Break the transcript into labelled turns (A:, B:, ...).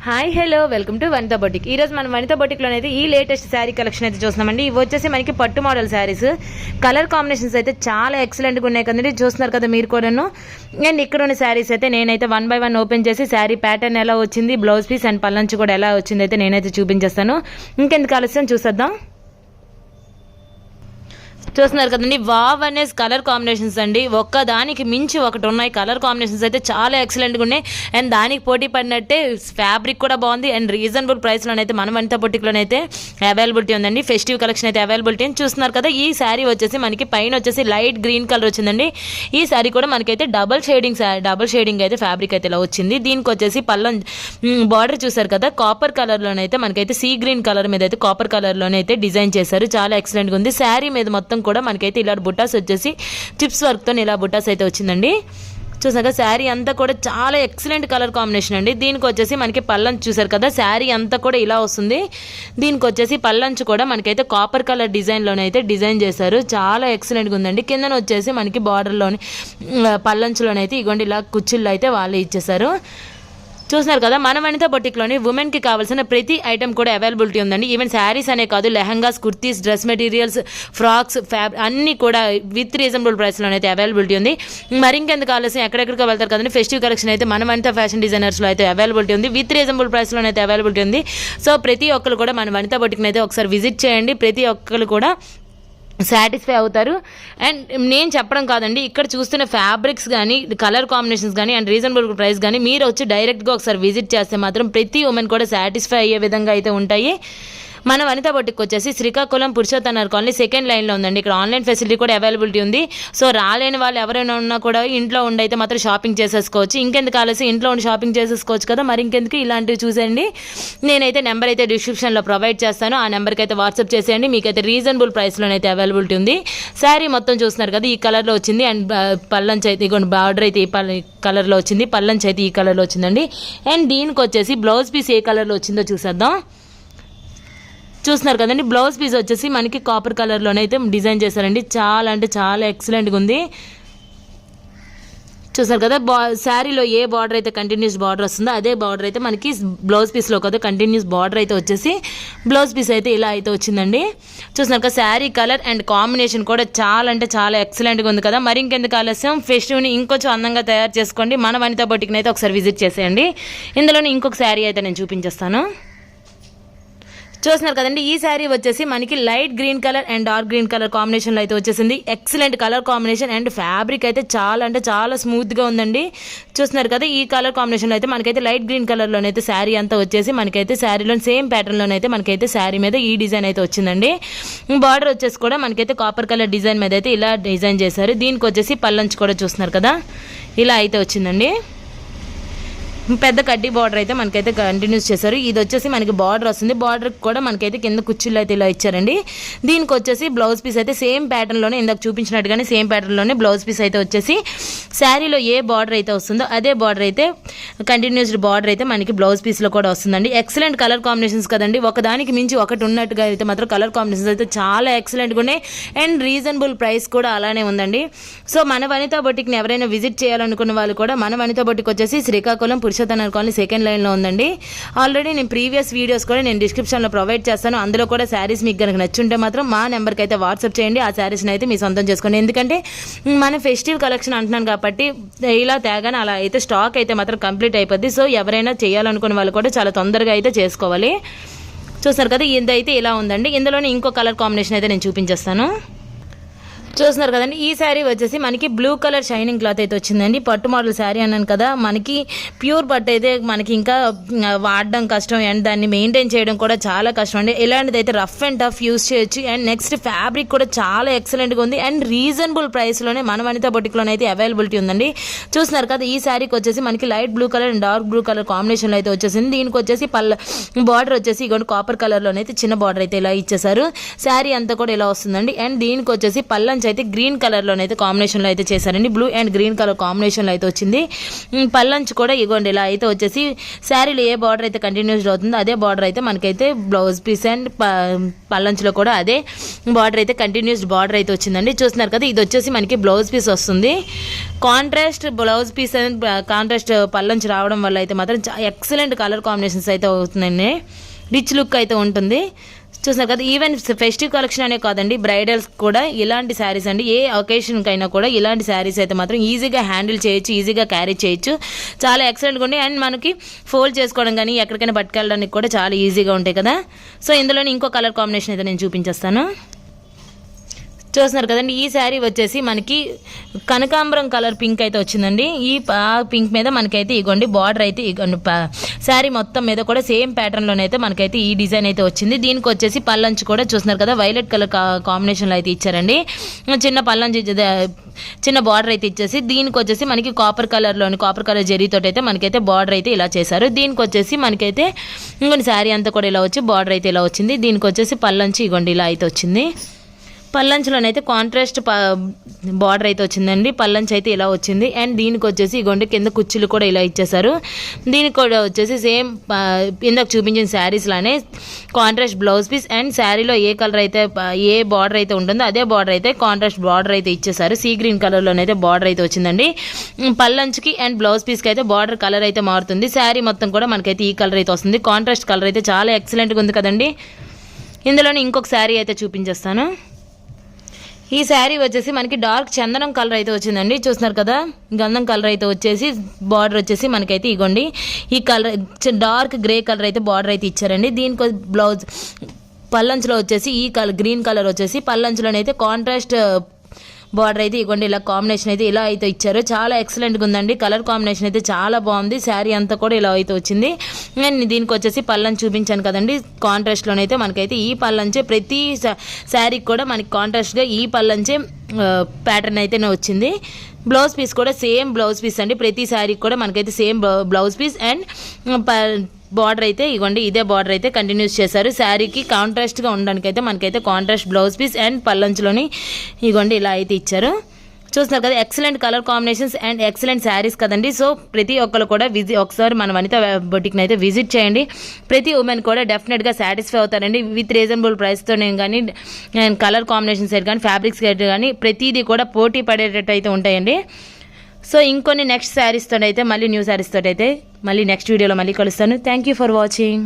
A: Hi hello welcome to Vanitha boutique. ఈరోజు మనం వనితా బొటిక్లో అయితే ఈ లేటెస్ట్ శారీ కలెక్షన్ అయితే చూస్తున్నామండి. ఇవి వచ్చేసి మనకి పట్టు మోడల్ శారీస్. కలర్ కాంబినేషన్స్ అయితే చాలా ఎక్సలెంట్గా ఉన్నాయి కదండి, చూస్తున్నారు కదా మీరు కూడాను. అండ్ ఇక్కడ ఉన్న శారీస్ అయితే నేనైతే 1 by 1 ఓపెన్ చేసి శారీ ప్యాటర్న్ ఎలా వచ్చింది, బ్లౌజ్ పీస్ అండ్ పల్లంచు కూడా ఎలా వచ్చింది అయితే నేనైతే చూపించేస్తాను. ఇంకెందుకు ఆలస్యం చూసేద్దాం. చూస్తున్నారు కదండి, వావ్ అనేసి కలర్ కాంబినేషన్స్ అండి. ఒక్కదానికి మించి ఒకటి ఉన్నాయి. కలర్ కాంబినేషన్స్ అయితే చాలా ఎక్సలెంట్గా ఉన్నాయి. అండ్ దానికి పోటీ పడినట్టే ఫ్యాబ్రిక్ కూడా బాగుంది. అండ్ రీజనబుల్ ప్రైస్లోనైతే మన వనితా బొటిక్లోనైతే అవైలబిలిటీ ఉందండి. ఫెస్టివ్ కలెక్షన్ అయితే అవైలబిలిటీ అని చూస్తున్నారు కదా. ఈ శారీ వచ్చేసి మనకి పైన వచ్చేసి లైట్ గ్రీన్ కలర్ వచ్చిందండి. ఈ శారీ కూడా మనకైతే డబల్ షేడింగ్ అయితే ఫ్యాబ్రిక్ అయితే ఇలా వచ్చింది. దీనికి వచ్చేసి పల్లం బార్డర్ చూసారు కదా, కాపర్ కలర్లోనైతే మనకైతే సీ గ్రీన్ కలర్ మీద అయితే కాపర్ కలర్లోనే అయితే డిజైన్ చేశారు. చాలా ఎక్సలెంట్గా ఉంది. శారీ మీద మొత్తం కూడా మనకైతే ఇలా బుట్టాస్ వచ్చేసి చిప్స్ వర్క్తో ఇలా బుట్టాస్ అయితే వచ్చిందండి. చూసాక శారీ అంతా కూడా చాలా ఎక్సలెంట్ కలర్ కాంబినేషన్ అండి. దీనికి వచ్చేసి మనకి పల్లంచు చూసారు కదా, శారీ అంతా కూడా ఇలా వస్తుంది. దీనికి వచ్చేసి పల్లంచు కూడా మనకైతే కాపర్ కలర్ డిజైన్లోనే అయితే డిజైన్ చేశారు. చాలా ఎక్సలెంట్గా ఉందండి. కిందన వచ్చేసి మనకి బార్డర్లోని పల్లంచులోనైతే ఇగోండి ఇలా కుచ్చిళ్ళు అయితే వాళ్ళే ఇచ్చేసారు. చూస్తున్నారు కదా, మన వనితా బొటిక్లోని ఉమెన్కి కావాల్సిన ప్రతి ఐటమ్ కూడా అవైలబిలిటీ ఉందండి. ఈవెన్ శారీస్ అనే కాదు, lehengas, kurtis, dress materials, frocks, అన్నీ కూడా విత్ రీజనబుల్ ప్రైస్లోనైతే అవైలబిలిటీ ఉంది. మరి ఇంకెందుకు ఆలస్యం, ఎక్కడెక్కడికి వెళ్తారు కదండి. ఫెస్టివ్ కలెక్షన్ అయితే మన వనితా ఫ్యాషన్ డిజైనర్స్లో అయితే అవైలబిలిటీ ఉంది. విత్ రీజనబుల్ ప్రైస్లోనైతే అవైలబిలిటీ ఉంది. సో ప్రతి ఒక్కరు కూడా మన వనితా బొటిక్ని అయితే ఒకసారి విజిట్ చేయండి. ప్రతి ఒక్కరు కూడా సాటిస్ఫై అవుతారు. అండ్ నేను చెప్పడం కాదండి, ఇక్కడ చూస్తున్న ఫ్యాబ్రిక్స్ కానీ, కలర్ కాంబినేషన్స్ కానీ అండ్ రీజనబుల్ ప్రైస్ కానీ మీరు వచ్చి డైరెక్ట్గా ఒకసారి విజిట్ చేస్తే మాత్రం ప్రతి ఉమెన్ కూడా సాటిస్ఫై అయ్యే విధంగా అయితే ఉంటాయి. మన వనితా బొటిక్ వచ్చేసి శ్రీకాకుళం పురుషోత్తనగర్ కాలనీ సెకండ్ లైన్లో ఉందండి. ఇక్కడ ఆన్లైన్ ఫెసిలిటీ కూడా అవైలబిలిటీ ఉంది. సో రాలేని వాళ్ళు ఎవరైనా ఉన్నా కూడా ఇంట్లో ఉండైతే మాత్రం షాపింగ్ చేసేసుకోవచ్చు. ఇంకెందుకు ఆలస్యం, ఇంట్లో ఉండి షాపింగ్ చేసేసుకోవచ్చు కదా. మరి ఇంకెందుకు ఇలాంటివి చూసేయండి. నేనైతే నెంబర్ అయితే డిస్క్రిప్షన్లో ప్రొవైడ్ చేస్తాను. ఆ నెంబర్కి అయితే వాట్సాప్ చేసేయండి. మీకైతే రీజనబుల్ ప్రైస్లోనైతే అవైలబిలిటీ ఉంది. శారీ మొత్తం చూస్తున్నారు కదా, ఈ కలర్లో వచ్చింది. అండ్ పల్లంచు అయితే ఇగోండి బార్డర్ అయితే ఈ కలర్లో వచ్చింది. పల్లంచు అయితే ఈ కలర్లో వచ్చిందండి. అండ్ దీనికి వచ్చేసి బ్లౌజ్ పీస్ ఏ కలర్లో వచ్చిందో చూసేద్దాం. చూస్తున్నారు కదండి, బ్లౌజ్ పీస్ వచ్చేసి మనకి కాపర్ కలర్లోనే అయితే డిజైన్ చేశారండి. చాలా అంటే చాలా ఎక్సలెంట్గా ఉంది. చూసారు కదా, శారీలో ఏ బార్డర్ అయితే కంటిన్యూస్ బార్డర్ వస్తుందో అదే బార్డర్ అయితే మనకి బ్లౌజ్ పీస్లో కదా కంటిన్యూస్ బార్డర్ అయితే వచ్చేసి బ్లౌజ్ పీస్ అయితే ఇలా అయితే వచ్చిందండి. చూస్తున్నారు కదా, శారీ కలర్ అండ్ కాంబినేషన్ కూడా చాలా అంటే చాలా ఎక్సలెంట్గా ఉంది కదా. మరి ఇంకెందుకు ఆలస్యం, ఫెస్టివ్ని ఇంకొంచెం అందంగా తయారు చేసుకోండి. మన వనితా బొటిక్ని అయితే ఒకసారి విజిట్ చేసేయండి. ఇందులోనే ఇంకొక శారీ అయితే నేను చూపించేస్తాను. చూస్తున్నారు కదండి, ఈ శారీ వచ్చేసి మనకి light green colour and dark green colour కాంబినేషన్లో అయితే వచ్చేసింది. Excellent colour combination and fabric అయితే చాలా అంటే చాలా స్మూత్గా ఉందండి. చూస్తున్నారు కదా, ఈ కలర్ కాంబినేషన్లో అయితే మనకైతే లైట్ గ్రీన్ కలర్లోనైతే శారీ అంతా వచ్చేసి మనకైతే శారీలో సేమ్ ప్యాటర్న్లోనైతే మనకైతే శారీ మీద ఈ డిజైన్ అయితే వచ్చిందండి. బార్డర్ వచ్చేసి కూడా మనకైతే కాపర్ కలర్ డిజైన్ మీద అయితే ఇలా డిజైన్ చేశారు. దీనికి వచ్చేసి పల్లంచు కూడా చూస్తున్నారు కదా ఇలా అయితే వచ్చిందండి. పెద్ద కడ్డీ బార్డర్ అయితే మనకైతే కంటిన్యూస్ చేశారు. ఇది వచ్చేసి మనకి బార్డర్ వస్తుంది. బార్డర్ కూడా మనకైతే కింద కుర్చీలు అయితే ఇలా ఇచ్చారండి. దీనికి వచ్చేసి బ్లౌజ్ పీస్ అయితే సేమ్ ప్యాటర్న్లోనే ఇందాక చూపించినట్టుగానే సేమ్ ప్యాటర్న్లోనే బ్లౌజ్ పీస్ అయితే వచ్చేసి శారీలో ఏ బార్డర్ అయితే వస్తుందో అదే బార్డర్ అయితే కంటిన్యూస్డ్ బార్డర్ అయితే మనకి బ్లౌజ్ పీస్లో కూడా వస్తుందండి. ఎక్సలెంట్ కలర్ కాంబినేషన్స్ కదండి. ఒకదానికి మించి ఒకటి ఉన్నట్టుగా అయితే మాత్రం కలర్ కాంబినేషన్స్ అయితే చాలా ఎక్సలెంట్గా ఉన్నాయి. అండ్ రీజనబుల్ ప్రైస్ కూడా అలానే ఉందండి. సో మన వనితా బొటిక్ని ఎవరైనా విజిట్ చేయాలనుకున్న వాళ్ళు కూడా మన వనితా బొటిక్ వచ్చేసి శ్రీకాకుళం పురుషోత్తనగర్ కాలనీ సెకండ్ లైన్లో ఉందండి. ఆల్రెడీ నేను ప్రీవియస్ వీడియోస్ కూడా నేను డిస్క్రిప్షన్లో ప్రొవైడ్ చేస్తాను. అందులో కూడా శారీస్ మీకు కనుక నచ్చుంటే మాత్రం మా నెంబర్కి అయితే వాట్సాప్ చేయండి. ఆ శారీస్ని అయితే మీ సొంతం చేసుకోండి. ఎందుకంటే మన ఫెస్టివ్ కలెక్షన్ అంటున్నాను కాబట్టి ఇలా తేగానే అలా అయితే స్టాక్ అయితే మాత్రం కంప్లీట్ అయిపోద్ది. సో ఎవరైనా చేయాలనుకున్న వాళ్ళు కూడా చాలా తొందరగా అయితే చేసుకోవాలి. చూస్తారు కదా, ఇదైతే ఇలా ఉందండి. ఇందులోనే ఇంకో కలర్ కాంబినేషన్ అయితే నేను చూపించేస్తాను. చూస్తున్నారు కదండి, ఈ శారీ వచ్చేసి మనకి బ్లూ కలర్ షైనింగ్ క్లాత్ అయితే వచ్చిందండి. పట్టు మోడల్ శారీ అన్నాను కదా, మనకి ప్యూర్ పట్టు అయితే మనకి ఇంకా వాడడం కష్టం అండ్ దాన్ని మెయింటైన్ చేయడం కూడా చాలా కష్టం అండి. ఇలాంటిది అయితే రఫ్ అండ్ టఫ్ యూస్ చేయొచ్చు. అండ్ నెక్స్ట్ ఫ్యాబ్రిక్ కూడా చాలా ఎక్సలెంట్గా ఉంది. అండ్ రీజనబుల్ ప్రైస్లోనే మన వనితా బొటిక్లోనే అయితే అవైలబిలిటీ ఉందండి. చూస్తున్నారు కదా, ఈ శారీకి వచ్చేసి మనకి light blue colour and dark blue colour కాంబినేషన్లో అయితే వచ్చేసింది. దీనికి వచ్చేసి బార్డర్ వచ్చేసి ఇగోండి కాపర్ కలర్లోనే అయితే చిన్న బార్డర్ అయితే ఇలా ఇచ్చేసారు. శారీ అంతా కూడా ఇలా వస్తుందండి. అండ్ దీనికి వచ్చేసి పల్లంచు పల్లంచు అయితే గ్రీన్ కలర్లోనైతే కాంబినేషన్లో అయితే చేశారండి. బ్లూ అండ్ గ్రీన్ కలర్ కాంబినేషన్లో అయితే వచ్చింది. పల్లంచు కూడా ఇగోండి ఇలా అయితే వచ్చేసి శారీలో ఏ బార్డర్ అయితే కంటిన్యూస్ అవుతుందో అదే బార్డర్ అయితే మనకైతే బ్లౌజ్ పీస్ అండ్ పల్లంచులో కూడా అదే బార్డర్ అయితే కంటిన్యూస్ బార్డర్ అయితే వచ్చిందండి. చూస్తున్నారు కదా, ఇది వచ్చేసి మనకి బ్లౌజ్ పీస్ వస్తుంది. Contrast blouse piece and contrast పల్లంచు రావడం వల్ల అయితే మాత్రం ఎక్సలెంట్ కలర్ కాంబినేషన్స్ అయితే అవుతుందండి. రిచ్ లుక్ అయితే ఉంటుంది. చూసారు కదా, ఈవెన్ ఫెస్టివ్ కలెక్షన్ అనే కాదండి, బ్రైడల్స్ కూడా ఇలాంటి శారీస్ అండి. ఏ ఒకేషన్కైనా కూడా ఇలాంటి శారీస్ అయితే మాత్రం ఈజీగా హ్యాండిల్ చేయొచ్చు, ఈజీగా క్యారీ చేయొచ్చు. చాలా ఎక్సలెంట్గా ఉన్నాయి. అండ్ మనకి ఫోల్డ్ చేసుకోవడం కానీ ఎక్కడికైనా పట్టుకెళ్ళడానికి కూడా చాలా ఈజీగా ఉంటాయి కదా. సో ఇందులోనే ఇంకో కలర్ కాంబినేషన్ అయితే నేను చూపించేస్తాను. చూస్తున్నారు కదండి, ఈ శారీ వచ్చేసి మనకి కనకాంబరం కలర్ పింక్ అయితే వచ్చిందండి. ఈ పింక్ మీద మనకైతే ఇగోండి బార్డర్ అయితే ఇగోండి శారీ మొత్తం మీద కూడా సేమ్ ప్యాటర్న్లోనైతే మనకైతే ఈ డిజైన్ అయితే వచ్చింది. దీనికి వచ్చేసి పల్లంచు కూడా చూస్తున్నారు కదా, వైలెట్ కలర్ కాంబినేషన్లో అయితే ఇచ్చారండి. చిన్న పల్లంచు చిన్న బార్డర్ అయితే ఇచ్చేసి దీనికి వచ్చేసి మనకి కాపర్ కలర్ జరీతో అయితే మనకైతే బార్డర్ అయితే ఇలా చేశారు. దీనికి వచ్చేసి మనకైతే ఇంకొన్ని శారీ అంతా కూడా ఇలా వచ్చి బార్డర్ అయితే ఇలా వచ్చింది. దీనికి వచ్చేసి పల్లంచు ఇగోండి ఇలా అయితే వచ్చింది. పల్లంచులోనైతే కాంట్రాస్ట్ బార్డర్ అయితే వచ్చిందండి. పల్లంచు అయితే ఇలా వచ్చింది. అండ్ దీనికి వచ్చేసి ఇగోండి కింద కుచ్చులు కూడా ఇలా ఇచ్చేసారు. దీనికి కూడా వచ్చేసి సేమ్ ఇందాక చూపించిన శారీస్ లానే కాంట్రాస్ట్ బ్లౌజ్ పీస్ అండ్ శారీలో ఏ కలర్ అయితే ఏ బార్డర్ అయితే ఉంటుందో అదే బార్డర్ అయితే కాంట్రాస్ట్ బార్డర్ అయితే ఇచ్చేసారు. సీ గ్రీన్ కలర్లోనైతే బార్డర్ అయితే వచ్చిందండి. పల్లంచుకి అండ్ బ్లౌజ్ పీస్కి అయితే బార్డర్ కలర్ అయితే మారుతుంది. శారీ మొత్తం కూడా మనకైతే ఈ కలర్ అయితే వస్తుంది. కాంట్రాస్ట్ కలర్ అయితే చాలా ఎక్సలెంట్గా ఉంది కదండి. ఇందులోనే ఇంకొక శారీ అయితే చూపించేస్తాను. ఈ శారీ వచ్చేసి మనకి డార్క్ చందనం కలర్ అయితే వచ్చిందండి. చూస్తున్నారు కదా, గంధం కలర్ అయితే వచ్చేసి బార్డర్ వచ్చేసి మనకైతే ఇగోండి ఈ కలర్ డార్క్ గ్రే కలర్ అయితే బార్డర్ అయితే ఇచ్చారండి. దీనికి బ్లౌజ్ పల్లంచులో వచ్చేసి ఈ కలర్ గ్రీన్ కలర్ వచ్చేసి పల్లంచులోనైతే కాంట్రాస్ట్ బార్డర్ అయితే ఇగోండి ఇలా కాంబినేషన్ అయితే ఇలా అయితే ఇచ్చారు. చాలా ఎక్సలెంట్గా ఉందండి. కలర్ కాంబినేషన్ అయితే చాలా బాగుంది. శారీ అంతా కూడా ఇలా అయితే వచ్చింది. నేను దీనికి వచ్చేసి పల్లం చూపించాను కదండి, కాంట్రాస్ట్లోనైతే మనకైతే ఈ పల్లంచే ప్రతి శారీకి కూడా మనకి కాంట్రాస్ట్గా ఈ పల్లంచే ప్యాటర్న్ అయితేనే వచ్చింది. బ్లౌజ్ పీస్ కూడా సేమ్ బ్లౌజ్ పీస్ అండి. ప్రతి శారీకి కూడా మనకైతే same blouse piece and border అయితే ఇగోండి ఇదే బార్డర్ అయితే కంటిన్యూస్ చేశారు. శారీకి కాంట్రాస్ట్గా ఉండడానికి అయితే మనకైతే కాంట్రాస్ట్ బ్లౌజ్ పీస్ అండ్ పల్లంచులోని ఇగోండి ఇలా అయితే ఇచ్చారు. చూస్తున్నారు కదా, excellent colour combinations and excellent saris కదండి. సో ప్రతి ఒక్కరు కూడా ఒకసారి మన వనిత బొటిక్ని అయితే విజిట్ చేయండి. ప్రతి ఉమెన్ కూడా డెఫినెట్గా సాటిస్ఫై అవుతారండి. విత్ రీజనబుల్ ప్రైస్తో కానీ కలర్ కాంబినేషన్ సైడ్ కానీ ఫ్యాబ్రిక్ సైడ్ కానీ ప్రతిదీ కూడా పోటీ పడేటట్టు అయితే ఉంటాయండి. సో ఇంకొన్ని నెక్స్ట్ శారీస్తో అయితే మళ్ళీ న్యూ శారీస్తో అయితే మళ్ళీ నెక్స్ట్ వీడియోలో మళ్ళీ కలుస్తాను. Thank you for watching.